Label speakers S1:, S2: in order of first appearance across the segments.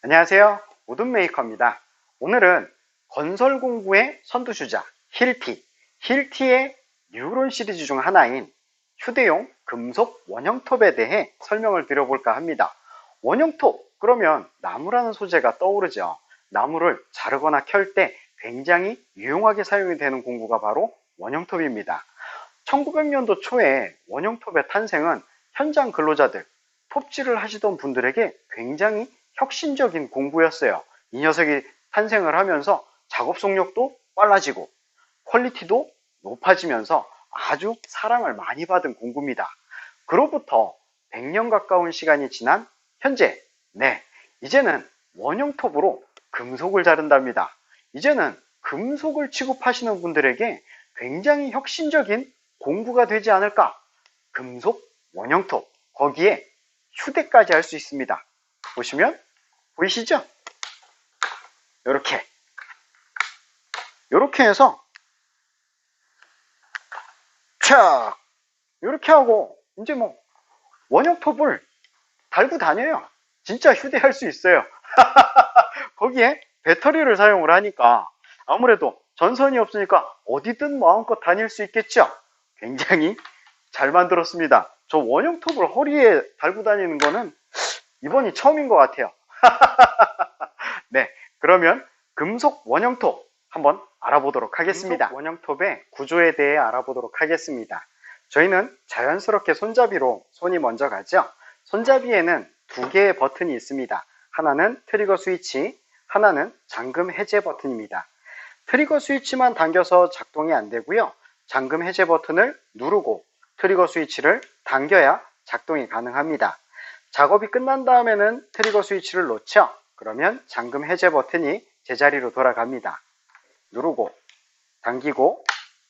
S1: 안녕하세요. 우드메이커입니다. 오늘은 건설 공부의 선두주자 힐티의 뉴런 시리즈 중 하나인 휴대용 금속 원형톱에 대해 설명을 드려볼까 합니다. 원형톱, 그러면 나무라는 소재가 떠오르죠. 나무를 자르거나 켤 때 굉장히 유용하게 사용이 되는 공구가 바로 원형톱입니다. 1900년도 초에 원형톱의 탄생은 현장 근로자들, 톱질을 하시던 분들에게 굉장히 혁신적인 공부였어요. 이 녀석이 탄생을 하면서 작업 속력도 빨라지고 퀄리티도 높아지면서 아주 사랑을 많이 받은 공구입니다. 그로부터 100년 가까운 시간이 지난 현재, 이제는 원형톱으로 금속을 자른답니다. 이제는 금속을 취급하시는 분들에게 굉장히 혁신적인 공구가 되지 않을까? 금속 원형톱, 거기에 휴대까지 할 수 있습니다. 보시면 보이시죠? 요렇게 해서 촥 요렇게 하고 이제 뭐 원형톱을 달고 다녀요. 진짜 휴대할 수 있어요. 거기에 배터리를 사용을 하니까 아무래도 전선이 없으니까 어디든 마음껏 다닐 수 있겠죠. 굉장히 잘 만들었습니다. 저 원형톱을 허리에 달고 다니는 거는 이번이 처음인 것 같아요. 그러면 금속 원형톱 한번 알아보도록 하겠습니다. 금속 원형톱의 구조에 대해 알아보도록 하겠습니다. 저희는 자연스럽게 손잡이로 손이 먼저 가죠. 손잡이에는 두 개의 버튼이 있습니다. 하나는 트리거 스위치, 하나는 잠금 해제 버튼입니다. 트리거 스위치만 당겨서 작동이 안 되고요. 잠금 해제 버튼을 누르고 트리거 스위치를 당겨야 작동이 가능합니다. 작업이 끝난 다음에는 트리거 스위치를 놓죠. 그러면 잠금 해제 버튼이 제자리로 돌아갑니다. 누르고 당기고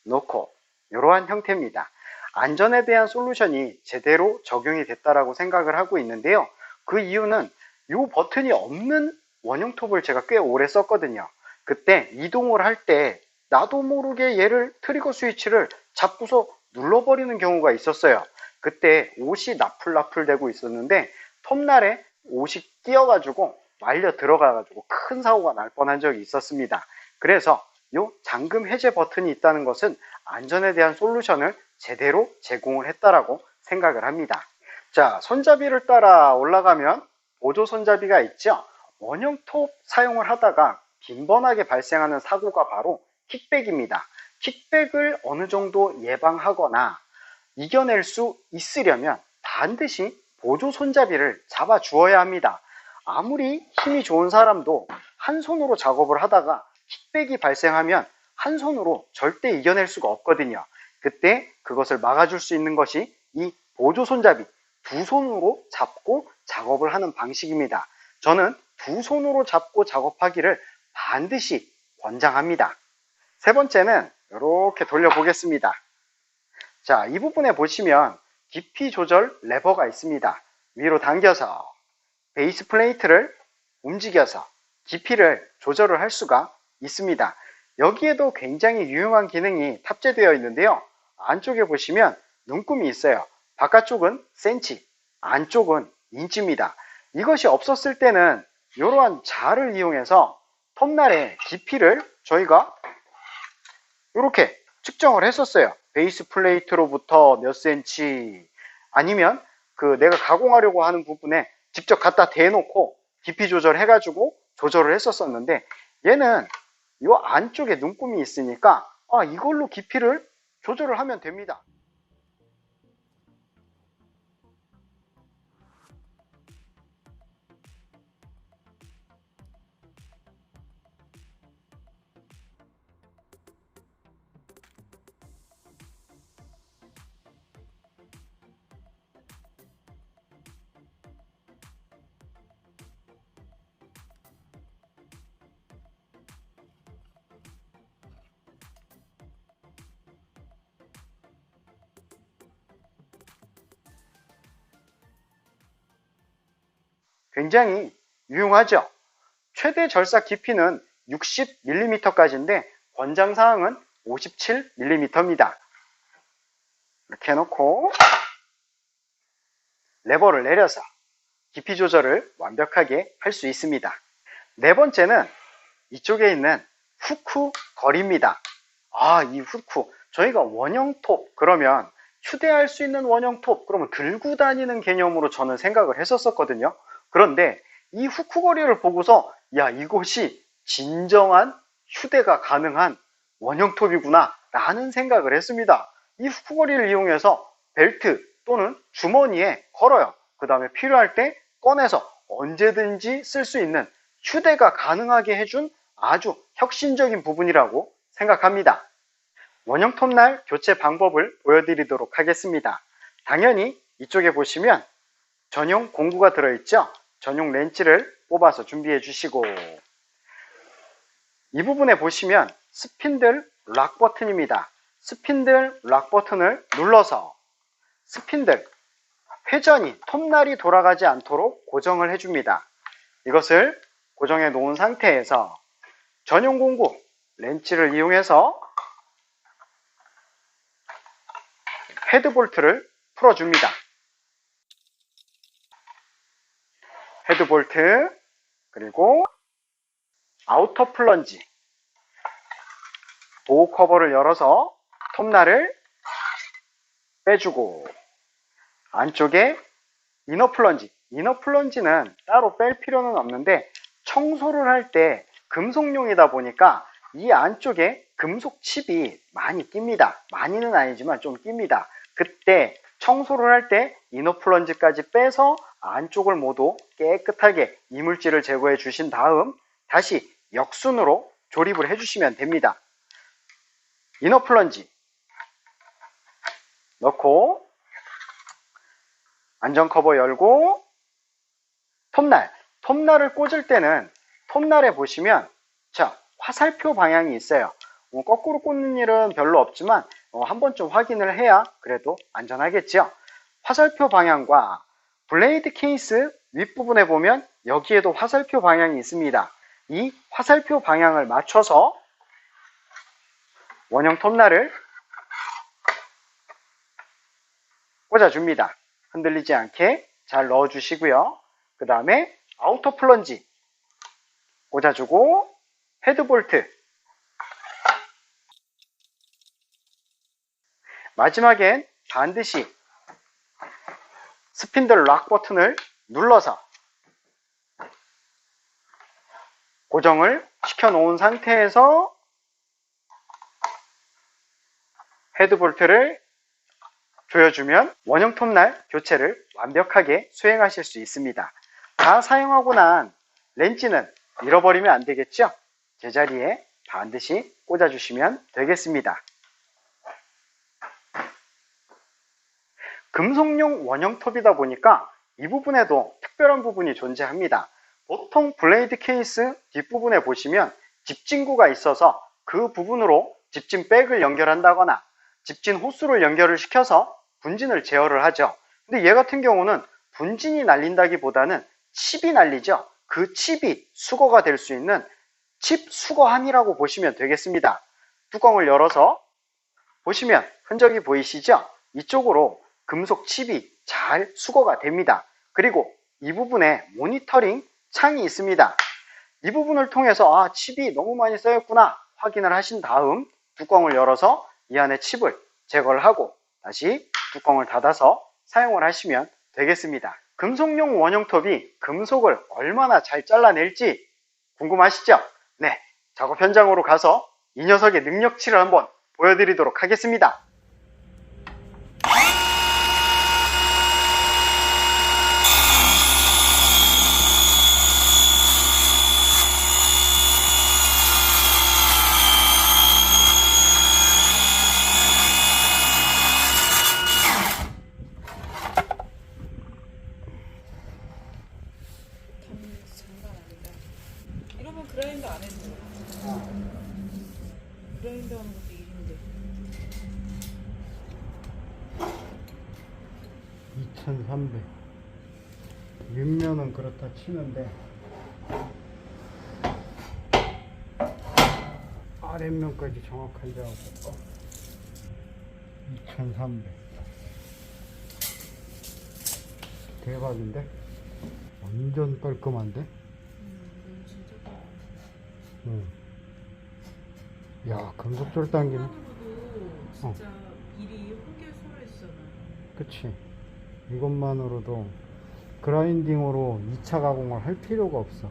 S1: 놓고 이러한 형태입니다. 안전에 대한 솔루션이 제대로 적용이 됐다라고 생각을 하고 있는데요. 그 이유는 이 버튼이 없는 원형톱을 제가 꽤 오래 썼거든요. 그때 이동을 할 때 나도 모르게 얘를 트리거 스위치를 잡고서 눌러버리는 경우가 있었어요. 그때 옷이 나풀나풀 되고 있었는데 톱날에 옷이 끼어가지고 말려 들어가가지고 큰 사고가 날 뻔한 적이 있었습니다. 그래서 이 잠금 해제 버튼이 있다는 것은 안전에 대한 솔루션을 제대로 제공을 했다라고 생각을 합니다. 자, 손잡이를 따라 올라가면 보조 손잡이가 있죠. 원형톱 사용을 하다가 빈번하게 발생하는 사고가 바로 킥백입니다. 킥백을 어느 정도 예방하거나 이겨낼 수 있으려면 반드시 보조 손잡이를 잡아 주어야 합니다. 아무리 힘이 좋은 사람도 한 손으로 작업을 하다가 킥백이 발생하면 한 손으로 절대 이겨낼 수가 없거든요. 그때 그것을 막아줄 수 있는 것이 이 보조 손잡이, 두 손으로 잡고 작업을 하는 방식입니다. 저는 두 손으로 잡고 작업하기를 반드시 권장합니다. 세 번째는 이렇게 돌려보겠습니다. 자, 이 부분에 보시면 깊이 조절 레버가 있습니다. 위로 당겨서 베이스 플레이트를 움직여서 깊이를 조절을 할 수가 있습니다. 여기에도 굉장히 유용한 기능이 탑재되어 있는데요. 안쪽에 보시면 눈금이 있어요. 바깥쪽은 센치, 안쪽은 인치입니다. 이것이 없었을 때는 이러한 자를 이용해서 톱날의 깊이를 저희가 이렇게 측정을 했었어요. 베이스 플레이트로부터 몇 센치, 아니면 내가 가공하려고 하는 부분에 직접 갖다 대놓고 깊이 조절해가지고 조절을 했었었는데, 얘는 이 안쪽에 눈금이 있으니까 이걸로 깊이를 조절을 하면 됩니다. 굉장히 유용하죠. 최대 절삭 깊이는 60mm까지인데 권장사항은 57mm입니다. 이렇게 해놓고 레버를 내려서 깊이 조절을 완벽하게 할 수 있습니다. 네 번째는 이쪽에 있는 후크 거리입니다. 이 후크. 저희가 원형톱 그러면 휴대할 수 있는 원형톱 그러면 들고 다니는 개념으로 저는 생각을 했었거든요. 그런데 이 후크 거리를 보고서 이것이 진정한 휴대가 가능한 원형톱이구나 라는 생각을 했습니다. 이 후크 거리를 이용해서 벨트 또는 주머니에 걸어요. 그 다음에 필요할 때 꺼내서 언제든지 쓸 수 있는 휴대가 가능하게 해준 아주 혁신적인 부분이라고 생각합니다. 원형 톱날 교체 방법을 보여드리도록 하겠습니다. 당연히 이쪽에 보시면 전용 공구가 들어있죠. 전용 렌치를 뽑아서 준비해 주시고, 이 부분에 보시면 스핀들 락 버튼입니다. 스핀들 락 버튼을 눌러서 스핀들 회전이 톱날이 돌아가지 않도록 고정을 해줍니다. 이것을 고정해 놓은 상태에서 전용 공구 렌치를 이용해서 헤드볼트를 풀어줍니다. 헤드볼트 그리고 아우터 플런지 보호 커버를 열어서 톱날을 빼주고, 안쪽에 이너 플런지, 이너 플런지는 따로 뺄 필요는 없는데 청소를 할 때 금속용이다 보니까 이 안쪽에 금속 칩이 많이 낍니다. 많이는 아니지만 좀 낍니다. 그때 청소를 할 때 이너 플런지까지 빼서 안쪽을 모두 깨끗하게 이물질을 제거해 주신 다음 다시 역순으로 조립을 해주시면 됩니다. 이너 플런지 넣고 안전 커버 열고 톱날을 꽂을 때는 톱날에 보시면 화살표 방향이 있어요. 거꾸로 꽂는 일은 별로 없지만 한 번쯤 확인을 해야 그래도 안전하겠죠. 화살표 방향과 블레이드 케이스 윗부분에 보면 여기에도 화살표 방향이 있습니다. 이 화살표 방향을 맞춰서 원형 톱날을 꽂아줍니다. 흔들리지 않게 잘 넣어주시고요. 그 다음에 아우터 플런지 꽂아주고 헤드볼트, 마지막엔 반드시 스핀들 락 버튼을 눌러서 고정을 시켜 놓은 상태에서 헤드볼트를 조여주면 원형 톱날 교체를 완벽하게 수행하실 수 있습니다. 다 사용하고 난 렌치는 잃어버리면 안 되겠죠? 제자리에 반드시 꽂아주시면 되겠습니다. 금속용 원형톱이다 보니까 이 부분에도 특별한 부분이 존재합니다. 보통 블레이드 케이스 뒷부분에 보시면 집진구가 있어서 그 부분으로 집진 백을 연결한다거나 집진 호스를 연결을 시켜서 분진을 제어를 하죠. 근데 얘 같은 경우는 분진이 날린다기보다는 칩이 날리죠. 그 칩이 수거가 될 수 있는 칩 수거함이라고 보시면 되겠습니다. 뚜껑을 열어서 보시면 흔적이 보이시죠? 이쪽으로 금속 칩이 잘 수거가 됩니다. 그리고 이 부분에 모니터링 창이 있습니다. 이 부분을 통해서 칩이 너무 많이 쌓였구나 확인을 하신 다음 뚜껑을 열어서 이 안에 칩을 제거를 하고 다시 뚜껑을 닫아서 사용을 하시면 되겠습니다. 금속용 원형톱이 금속을 얼마나 잘 잘라낼지 궁금하시죠? 네, 작업 현장으로 가서 이 녀석의 능력치를 한번 보여드리도록 하겠습니다.
S2: 이러면 그라인더 안 해도 돼요. 그라인더 하는 것도 일인데.
S3: 2300 윗면은 그렇다 치는데 아랫면까지 정확하게 하고 2300 대박인데? 완전 깔끔한데?
S2: 진짜
S3: 야, 금속 절단기는.
S2: 이것만으로도 진짜 일이 혼결소로했잖아.
S3: 그치. 이것만으로도 그라인딩으로 2차 가공을 할 필요가 없어.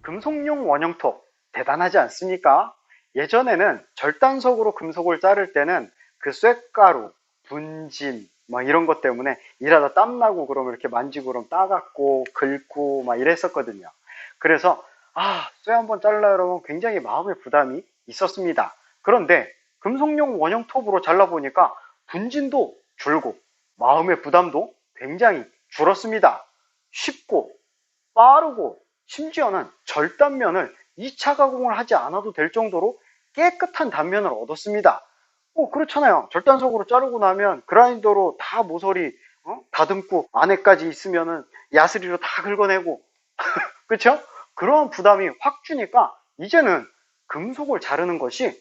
S1: 금속용 원형톱 대단하지 않습니까? 예전에는 절단석으로 금속을 자를 때는 그 쇳가루, 분진 막 이런 것 때문에 일하다 땀나고 그러면 이렇게 만지고 그러면 따갑고 긁고 막 이랬었거든요. 그래서 쇠 한번 잘라 그러면 굉장히 마음의 부담이 있었습니다. 그런데 금속용 원형톱으로 잘라보니까 분진도 줄고 마음의 부담도 굉장히 줄었습니다. 쉽고 빠르고 심지어는 절단면을 2차 가공을 하지 않아도 될 정도로 깨끗한 단면을 얻었습니다. 그렇잖아요. 절단석으로 자르고 나면 그라인더로 다 모서리 다듬고 안에까지 있으면은 야스리로 다 긁어내고 그렇죠? 그러한 부담이 확 주니까 이제는 금속을 자르는 것이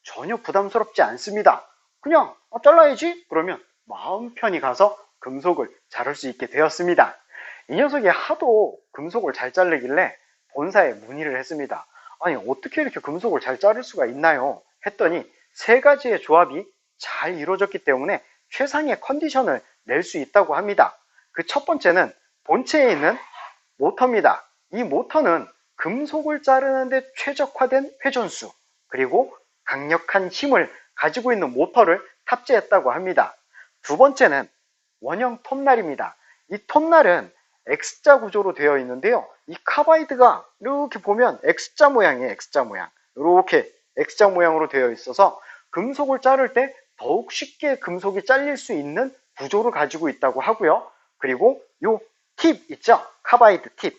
S1: 전혀 부담스럽지 않습니다. 그냥 잘라야지 그러면 마음 편히 가서 금속을 자를 수 있게 되었습니다. 이 녀석이 하도 금속을 잘 자르길래 본사에 문의를 했습니다. 아니 어떻게 이렇게 금속을 잘 자를 수가 있나요? 했더니 세 가지의 조합이 잘 이루어졌기 때문에 최상의 컨디션을 낼 수 있다고 합니다. 그 첫 번째는 본체에 있는 모터입니다. 이 모터는 금속을 자르는데 최적화된 회전수 그리고 강력한 힘을 가지고 있는 모터를 탑재했다고 합니다. 두 번째는 원형 톱날입니다. 이 톱날은 X자 구조로 되어 있는데요. 이 카바이드가 이렇게 보면 X자 모양이에요. X자 모양. 이렇게 X자 모양으로 되어 있어서 금속을 자를 때 더욱 쉽게 금속이 잘릴 수 있는 구조를 가지고 있다고 하고요. 그리고 요 팁 있죠? 카바이드 팁.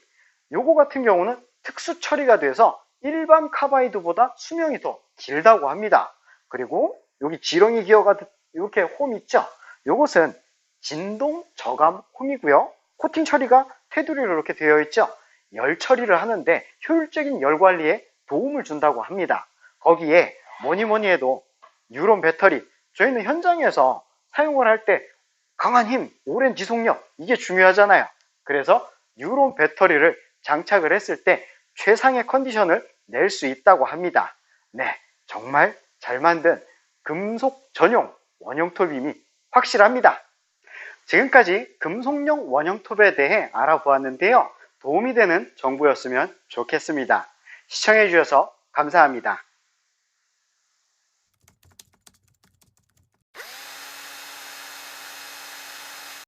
S1: 요거 같은 경우는 특수 처리가 돼서 일반 카바이드보다 수명이 더 길다고 합니다. 그리고 여기 지렁이 기어가 이렇게 홈 있죠? 요것은 진동 저감 홈이고요. 코팅 처리가 테두리로 이렇게 되어 있죠? 열 처리를 하는데 효율적인 열 관리에 도움을 준다고 합니다. 거기에 뭐니 해도 뉴론 배터리, 저희는 현장에서 사용을 할 때 강한 힘, 오랜 지속력 이게 중요하잖아요. 그래서 뉴론 배터리를 장착을 했을 때 최상의 컨디션을 낼 수 있다고 합니다. 네, 정말 잘 만든 금속 전용 원형톱임이 확실합니다. 지금까지 금속용 원형톱에 대해 알아보았는데요. 도움이 되는 정보였으면 좋겠습니다. 시청해 주셔서 감사합니다.